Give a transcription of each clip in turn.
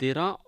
13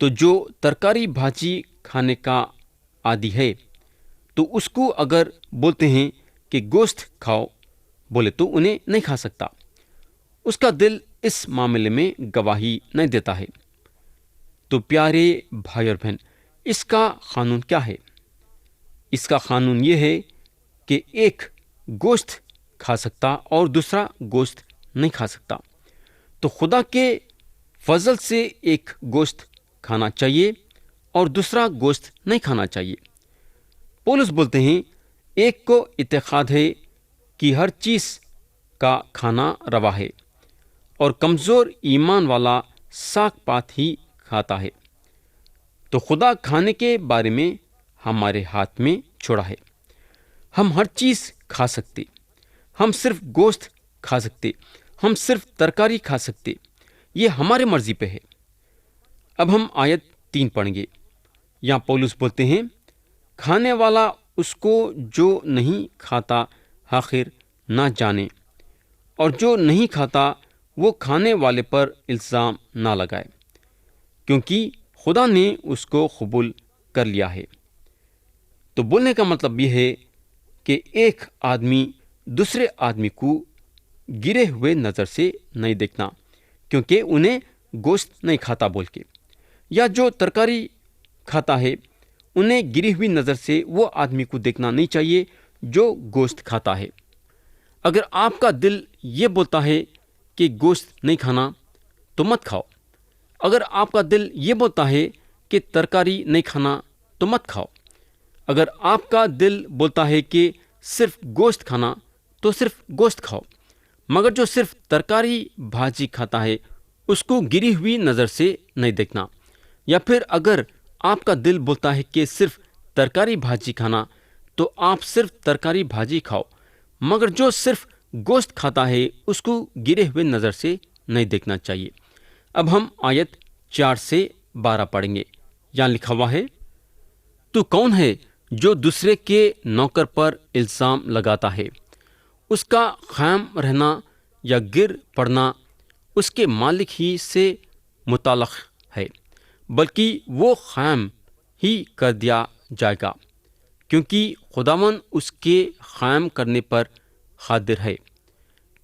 تو جو ترکاری بھاجی کھانے کا عادی ہے تو اس کو اگر بولتے ہیں کہ گوشت کھاؤ بولے تو انہیں نہیں کھا سکتا. اس کا دل اس معاملے میں گواہی نہیں دیتا ہے. تو پیارے بھائی اور بہن، اس کا قانون کیا ہے؟ اس کا قانون یہ ہے کہ ایک گوشت کھا سکتا اور دوسرا گوشت نہیں کھا سکتا. تو خدا کے فضل سے ایک گوشت کھانا چاہیے اور دوسرا گوشت نہیں کھانا چاہیے. پولس بولتے ہیں ایک کو اعتقاد ہے کہ ہر چیز کا کھانا روا ہے اور کمزور ایمان والا ساگ پات ہی کھاتا ہے. تو خدا کھانے کے بارے میں ہمارے ہاتھ میں چھوڑا ہے. ہم ہر چیز کھا سکتے، ہم صرف گوشت کھا سکتے، ہم صرف ترکاری کھا سکتے، یہ ہمارے مرضی پہ ہے. اب ہم آیت 3 پڑھیں گے. یہاں پولس بولتے ہیں کھانے والا اس کو جو نہیں کھاتا آخر نہ جانے، اور جو نہیں کھاتا وہ کھانے والے پر الزام نہ لگائے، کیونکہ خدا نے اس کو قبول کر لیا ہے. تو بولنے کا مطلب یہ ہے کہ ایک آدمی دوسرے آدمی کو گرے ہوئے نظر سے نہیں دیکھنا کیونکہ انہیں گوشت نہیں کھاتا بول کے، یا جو ترکاری کھاتا ہے انہیں گری ہوئی نظر سے وہ آدمی کو دیکھنا نہیں چاہیے جو گوشت کھاتا ہے. اگر آپ کا دل یہ بولتا ہے کہ گوشت نہیں کھانا تو مت کھاؤ. اگر آپ کا دل یہ بولتا ہے کہ ترکاری نہیں کھانا تو مت کھاؤ. اگر آپ کا دل بولتا ہے کہ صرف گوشت کھانا تو صرف گوشت کھاؤ. مگر جو صرف ترکاری بھاجی کھاتا ہے اس کو گری ہوئی نظر سے نہیں دیکھنا. یا پھر اگر آپ کا دل بولتا ہے کہ صرف ترکاری بھاجی کھانا تو آپ صرف ترکاری بھاجی کھاؤ، مگر جو صرف گوشت کھاتا ہے اس کو گرے ہوئے نظر سے نہیں دیکھنا چاہیے. اب ہم آیت 4 سے 12 پڑھیں گے. یہاں لکھا ہوا ہے تو کون ہے جو دوسرے کے نوکر پر الزام لگاتا ہے؟ اس کا قائم رہنا یا گر پڑنا اس کے مالک ہی سے متعلق ہے، بلکہ وہ قائم ہی کر دیا جائے گا، کیونکہ خداوند اس کے قائم کرنے پر قادر ہے.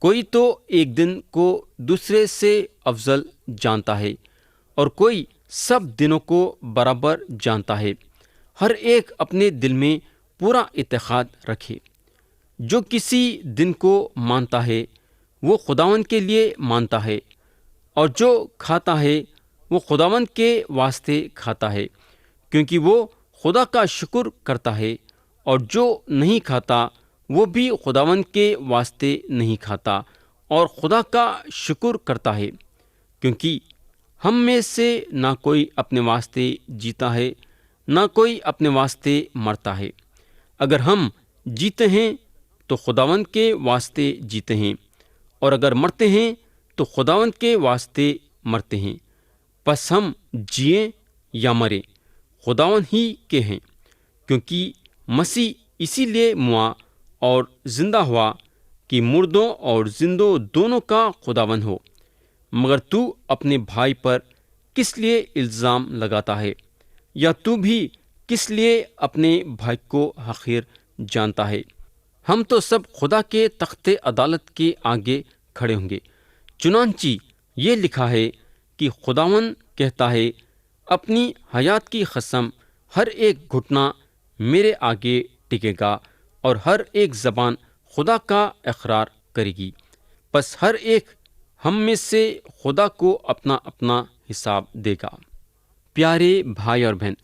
کوئی تو ایک دن کو دوسرے سے افضل جانتا ہے اور کوئی سب دنوں کو برابر جانتا ہے. ہر ایک اپنے دل میں پورا اعتقاد رکھے. جو کسی دن کو مانتا ہے وہ خداوند کے لیے مانتا ہے، اور جو کھاتا ہے وہ خداوند کے واسطے کھاتا ہے، کیونکہ وہ خدا کا شکر کرتا ہے. اور جو نہیں کھاتا وہ بھی خداوند کے واسطے نہیں کھاتا اور خدا کا شکر کرتا ہے، کیونکہ ہم میں سے نہ کوئی اپنے واسطے جیتا ہے نہ کوئی اپنے واسطے مرتا ہے. اگر ہم جیتے ہیں تو خداوند کے واسطے جیتے ہیں، اور اگر مرتے ہیں تو خداوند کے واسطے مرتے ہیں. پس ہم جییں یا مریں خداوند ہی کے ہیں، کیونکہ مسیح اسی لیے موا اور زندہ ہوا کہ مردوں اور زندوں دونوں کا خداوند ہو. مگر تو اپنے بھائی پر کس لیے الزام لگاتا ہے؟ یا تو بھی کس لیے اپنے بھائی کو حقیر جانتا ہے؟ ہم تو سب خدا کے تخت عدالت کے آگے کھڑے ہوں گے. چنانچہ یہ لکھا ہے کہ خداوند کہتا ہے اپنی حیات کی قسم ہر ایک گھٹنا میرے آگے ٹکے گا اور ہر ایک زبان خدا کا اقرار کرے گی. پس ہر ایک ہم میں سے خدا کو اپنا اپنا حساب دے گا. پیارے بھائی اور بہن،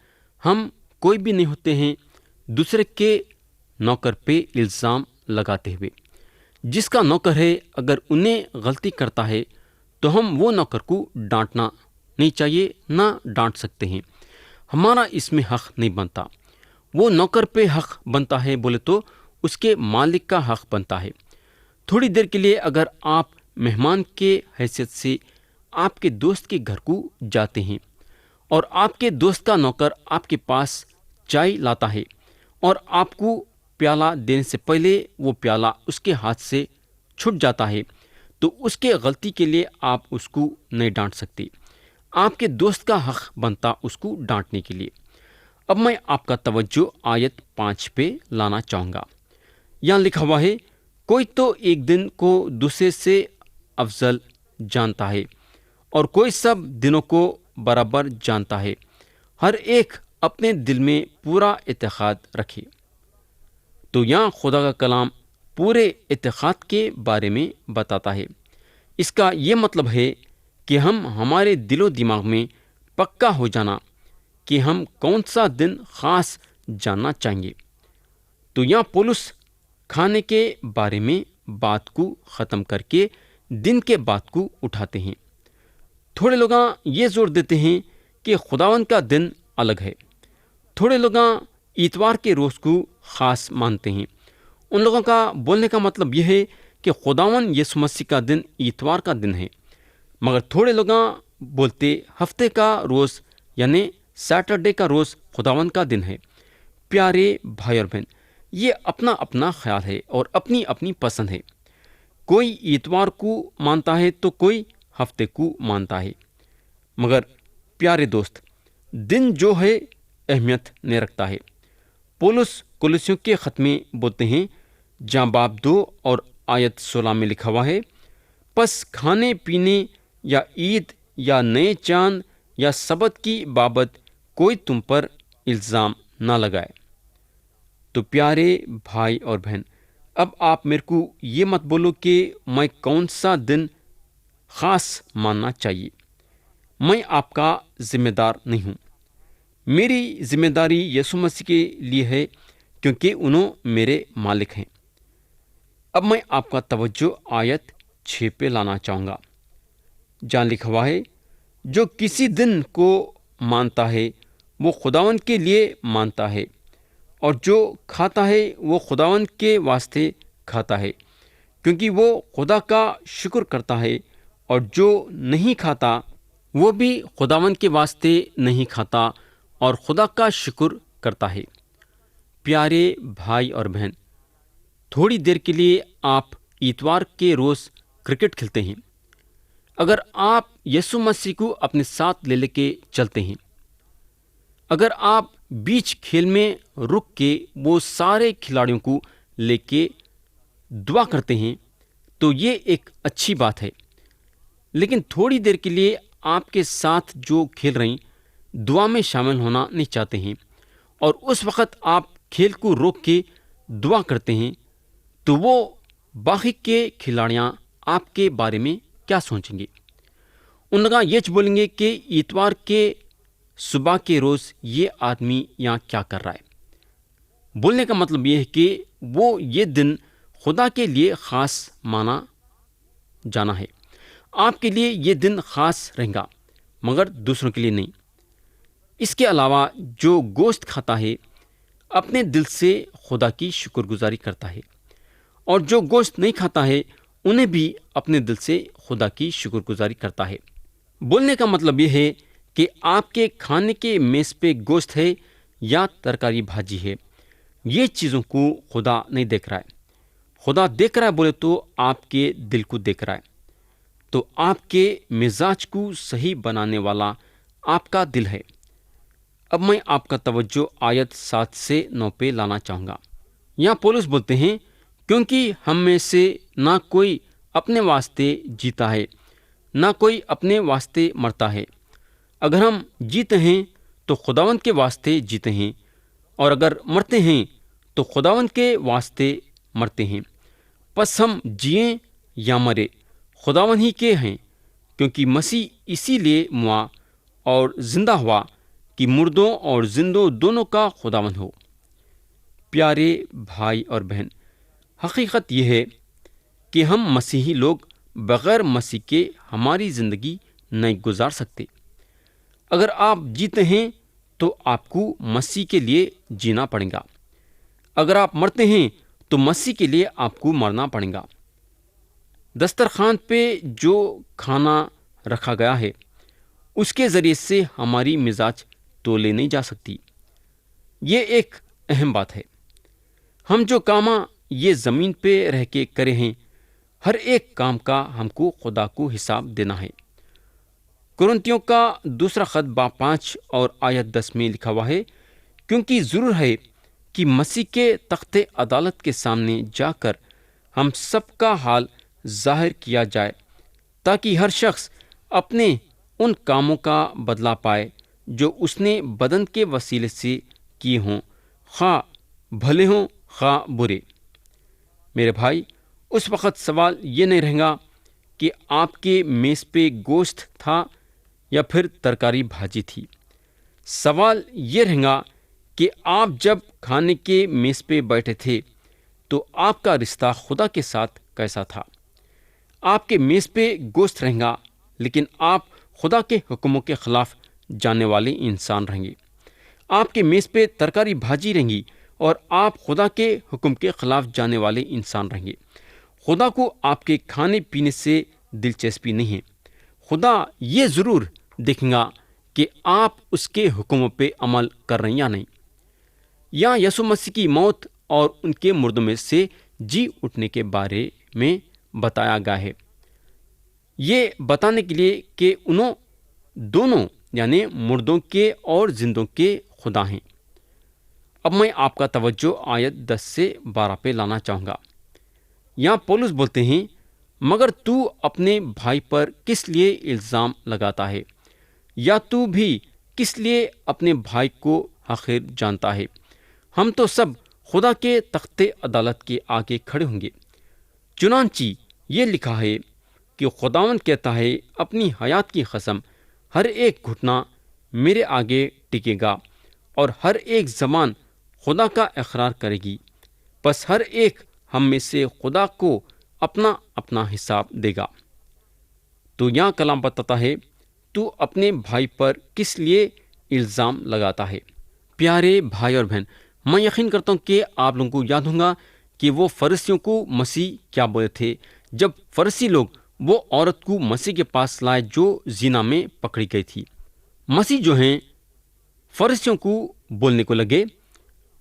ہم کوئی بھی نہیں ہوتے ہیں دوسرے کے نوکر پہ الزام لگاتے ہوئے. جس کا نوکر ہے اگر انہیں غلطی کرتا ہے تو ہم وہ نوکر کو ڈانٹنا نہیں چاہیے، نہ ڈانٹ سکتے ہیں. ہمارا اس میں حق نہیں بنتا. وہ نوکر پہ حق بنتا ہے بولے تو اس کے مالک کا حق بنتا ہے. تھوڑی دیر کے لیے اگر آپ مہمان کے حیثیت سے آپ کے دوست کے گھر کو جاتے ہیں اور آپ کے دوست کا نوکر آپ کے پاس چائے لاتا ہے اور آپ کو پیالہ دینے سے پہلے وہ پیالہ اس کے ہاتھ سے چھوٹ جاتا ہے تو اس کے غلطی کے لیے آپ اس کو نہیں ڈانٹ سکتے. آپ کے دوست کا حق بنتا اس کو ڈانٹنے کے لیے۔ اب میں آپ کا توجہ آیت 5 پہ لانا چاہوں گا۔ یہاں لکھا ہوا ہے، کوئی تو ایک دن کو دوسرے سے افضل جانتا ہے اور کوئی سب دنوں کو برابر جانتا ہے، ہر ایک اپنے دل میں پورا اعتقاد رکھے۔ تو یہاں خدا کا کلام پورے اعتقاد کے بارے میں بتاتا ہے۔ اس کا یہ مطلب ہے کہ ہمارے دل و دماغ میں پکا ہو جانا کہ ہم کون سا دن خاص جاننا چاہیں گے۔ تو یہاں پولس کھانے کے بارے میں بات کو ختم کر کے دن کے بات کو اٹھاتے ہیں۔ تھوڑے لوگ یہ زور دیتے ہیں کہ خداوند کا دن الگ ہے۔ تھوڑے لوگ اتوار کے روز کو خاص مانتے ہیں۔ ان لوگوں کا بولنے کا مطلب یہ ہے کہ خداوند یسوع مسیح کا دن اتوار کا دن ہے، مگر تھوڑے لوگ بولتے ہفتے کا روز یعنی سیٹرڈے کا روز خداوند کا دن ہے۔ پیارے بھائی اور بہن، یہ اپنا اپنا خیال ہے اور اپنی اپنی پسند ہے۔ کوئی اتوار کو مانتا ہے تو کوئی ہفتے کو مانتا ہے، مگر پیارے دوست، دن جو ہے اہمیت نہیں رکھتا ہے۔ پولس کولوسیوں کے خط میں بولتے ہیں، جہاں باب 2 اور آیت 16 میں لکھا ہوا ہے، پس کھانے پینے یا عید یا نئے چاند یا سبت کی بابت کوئی تم پر الزام نہ لگائے۔ تو پیارے بھائی اور بہن، اب آپ میرے کو یہ مت بولو کہ میں کون سا دن خاص ماننا چاہیے۔ میں آپ کا ذمہ دار نہیں ہوں۔ میری ذمہ داری یسوع مسیح کے لیے ہے، کیونکہ انہوں میرے مالک ہیں۔ اب میں آپ کا توجہ آیت 6 پہ لانا چاہوں گا، جہاں لکھا ہوا ہے، جو کسی دن کو مانتا ہے وہ خداوند کے لیے مانتا ہے، اور جو کھاتا ہے وہ خداوند کے واسطے کھاتا ہے، کیونکہ وہ خدا کا شکر کرتا ہے، اور جو نہیں کھاتا وہ بھی خداوند کے واسطے نہیں کھاتا اور خدا کا شکر کرتا ہے۔ پیارے بھائی اور بہن، تھوڑی دیر کے لیے آپ اتوار کے روز کرکٹ کھیلتے ہیں۔ اگر آپ یسوع مسیح کو اپنے ساتھ لے کے چلتے ہیں، اگر آپ بیچ کھیل میں رک کے وہ سارے کھلاڑیوں کو لے کے دعا کرتے ہیں، تو یہ ایک اچھی بات ہے۔ لیکن تھوڑی دیر کے لیے آپ کے ساتھ جو کھیل رہے ہیں دعا میں شامل ہونا نہیں چاہتے ہیں، اور اس وقت آپ کھیل کو روک کے دعا کرتے ہیں، تو وہ باقی کے کھلاڑیاں آپ کے بارے میں کیا سوچیں گے؟ ان لوگ یہ بولیں گے کہ اتوار کے صبح کے روز یہ آدمی یہاں کیا کر رہا ہے۔ بولنے کا مطلب یہ ہے کہ وہ یہ دن خدا کے لیے خاص مانا جانا ہے۔ آپ کے لیے یہ دن خاص رہے گا، مگر دوسروں کے لیے نہیں۔ اس کے علاوہ جو گوشت کھاتا ہے اپنے دل سے خدا کی شکر گزاری کرتا ہے، اور جو گوشت نہیں کھاتا ہے انہیں بھی اپنے دل سے خدا کی شکر گزاری کرتا ہے۔ بولنے کا مطلب یہ ہے کہ آپ کے کھانے کے میز پہ گوشت ہے یا ترکاری بھاجی ہے، یہ چیزوں کو خدا نہیں دیکھ رہا ہے۔ خدا دیکھ رہا ہے بولے تو آپ کے دل کو دیکھ رہا ہے۔ تو آپ کے مزاج کو صحیح بنانے والا آپ کا دل ہے۔ اب میں آپ کا توجہ آیت 7 سے 9 پہ لانا چاہوں گا۔ یہاں پولس بولتے ہیں، کیونکہ ہم میں سے نہ کوئی اپنے واسطے جیتا ہے، نہ کوئی اپنے واسطے مرتا ہے۔ اگر ہم جیتے ہیں تو خداوند کے واسطے جیتے ہیں، اور اگر مرتے ہیں تو خداوند کے واسطے مرتے ہیں۔ پس ہم جییں یا مرے خداوند ہی کے ہیں، کیونکہ مسیح اسی لیے موا اور زندہ ہوا کہ مردوں اور زندوں دونوں کا خداوند ہو۔ پیارے بھائی اور بہن، حقیقت یہ ہے کہ ہم مسیحی لوگ بغیر مسیح کے ہماری زندگی نہیں گزار سکتے۔ اگر آپ جیتے ہیں تو آپ کو مسیح کے لیے جینا پڑے گا، اگر آپ مرتے ہیں تو مسیح کے لیے آپ کو مرنا پڑے گا۔ دسترخوان پہ جو کھانا رکھا گیا ہے اس کے ذریعے سے ہماری مزاج تولے نہیں جا سکتی۔ یہ ایک اہم بات ہے۔ ہم جو کام یہ زمین پہ رہ کے کرے ہیں، ہر ایک کام کا ہم کو خدا کو حساب دینا ہے۔ کرنتیوں کا دوسرا خط باب 5 اور آیت 10 میں لکھا ہوا ہے، کیونکہ ضرور ہے کہ مسیح کے تخت عدالت کے سامنے جا کر ہم سب کا حال ظاہر کیا جائے، تاکہ ہر شخص اپنے ان کاموں کا بدلہ پائے جو اس نے بدن کے وسیلے سے کیے ہوں، خواہ بھلے ہوں خواہ برے۔ میرے بھائی، اس وقت سوال یہ نہیں رہے گا کہ آپ کے میز پہ گوشت تھا یا پھر ترکاری بھاجی تھی۔ سوال یہ رہے گا کہ آپ جب کھانے کے میز پہ بیٹھے تھے تو آپ کا رشتہ خدا کے ساتھ کیسا تھا۔ آپ کے میز پہ گوشت رہے گا، لیکن آپ خدا کے حکموں کے خلاف جانے والے انسان رہیں گے۔ آپ کے میز پہ ترکاری بھاجی رہیں گی اور آپ خدا کے حکم کے خلاف جانے والے انسان رہیں گے۔ خدا کو آپ کے کھانے پینے سے دلچسپی نہیں ہے۔ خدا یہ ضرور دیکھیں گا کہ آپ اس کے حکموں پہ عمل کر رہے ہیں یا نہیں۔ یہاں یسوع مسیح کی موت اور ان کے مردوں میں سے جی اٹھنے کے بارے میں بتایا گیا ہے، یہ بتانے کے لیے کہ انہوں دونوں یعنی مردوں کے اور زندوں کے خدا ہیں۔ اب میں آپ کا توجہ آیت 10 سے 12 پہ لانا چاہوں گا۔ یہاں پولس بولتے ہیں، مگر تو اپنے بھائی پر کس لیے الزام لگاتا ہے، یا تو بھی کس لیے اپنے بھائی کو حقیر جانتا ہے؟ ہم تو سب خدا کے تخت عدالت کے آگے کھڑے ہوں گے۔ چنانچہ یہ لکھا ہے کہ خداوند کہتا ہے، اپنی حیات کی قسم، ہر ایک گھٹنا میرے آگے ٹکے گا اور ہر ایک زبان خدا کا اقرار کرے گی، پس ہر ایک ہم میں سے خدا کو اپنا اپنا حساب دے گا۔ تو یہاں کلام بتاتا ہے، تو اپنے بھائی پر کس لیے الزام لگاتا ہے؟ پیارے بھائی اور بہن، میں یقین کرتا ہوں کہ آپ لوگوں کو یاد ہوگا کہ وہ فرشتیوں کو مسیح کیا بولے تھے جب فرشتی لوگ وہ عورت کو مسیح کے پاس لائے جو زنا میں پکڑی گئی تھی۔ مسیح جو ہیں فرشتیوں کو بولنے کو لگے،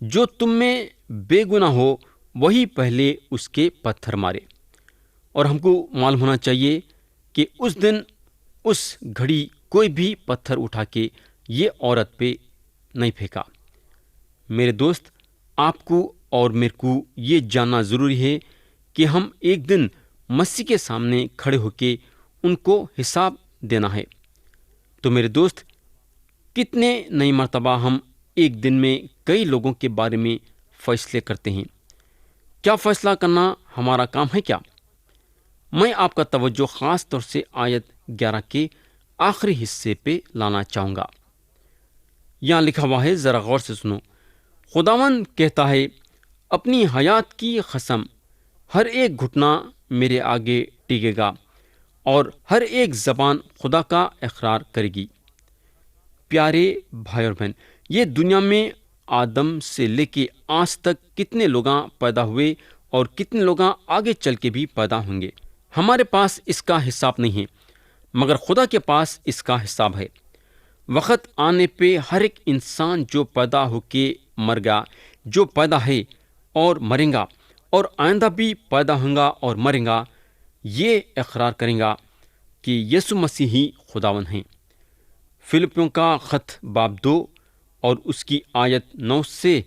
جو تم میں بے گناہ ہو وہی پہلے اس کے پتھر مارے۔ اور ہم کو معلوم ہونا چاہیے کہ اس دن اس گھڑی کوئی بھی پتھر اٹھا کے یہ عورت پہ نہیں پھینکا۔ میرے دوست، آپ کو اور میرے کو یہ جاننا ضروری ہے کہ ہم ایک دن مسیح کے سامنے کھڑے ہو کے ان کو حساب دینا ہے۔ تو میرے دوست، کتنے نئی مرتبہ ہم ایک دن میں کئی لوگوں کے بارے میں فیصلے کرتے ہیں۔ کیا فیصلہ کرنا ہمارا کام ہے کیا؟ میں آپ کا توجہ خاص طور سے آیت 11 کے آخری حصے پہ لانا چاہوں گا۔ یہاں لکھا ہوا ہے، ذرا غور سے سنو۔ خداوند کہتا ہے، اپنی حیات کی قسم، ہر ایک گھٹنا میرے آگے ٹکے گا اور ہر ایک زبان خدا کا اقرار کرے گی۔ پیارے بھائی اور بہن، یہ دنیا میں آدم سے لے کے آج تک کتنے لوگاں پیدا ہوئے اور کتنے لوگاں آگے چل کے بھی پیدا ہوں گے۔ ہمارے پاس اس کا حساب نہیں ہے، مگر خدا کے پاس اس کا حساب ہے۔ وقت آنے پہ ہر ایک انسان جو پیدا ہو کے مر گیا، جو پیدا ہے اور مریں گا اور آئندہ بھی پیدا ہوں گا اور مریں گا، یہ اقرار کریں گا کہ یسوع مسیح ہی خداوند ہیں۔ فلپیوں کا خط باب 2 اور اس کی آیت 9 سے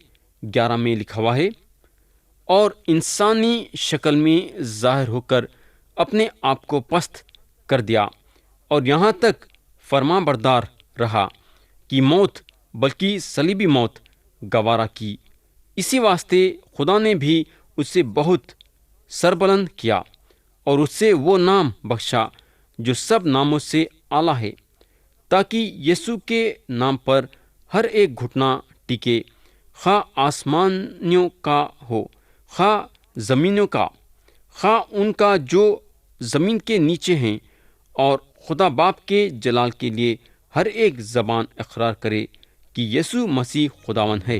11 میں لکھا ہوا ہے، اور انسانی شکل میں ظاہر ہو کر اپنے آپ کو پست کر دیا اور یہاں تک فرما بردار رہا کہ موت، بلکہ صلیبی موت گوارا کی۔ اسی واسطے خدا نے بھی اسے بہت سربلند کیا اور اسے وہ نام بخشا جو سب ناموں سے اعلیٰ ہے، تاکہ یسوع کے نام پر ہر ایک گھٹنا ٹکے، خواہ آسمانیوں کا ہو خواہ زمینوں کا، خواہ ان کا جو زمین کے نیچے ہیں، اور خدا باپ کے جلال کے لیے ہر ایک زبان اقرار کرے کہ یسوع مسیح خداوند ہے۔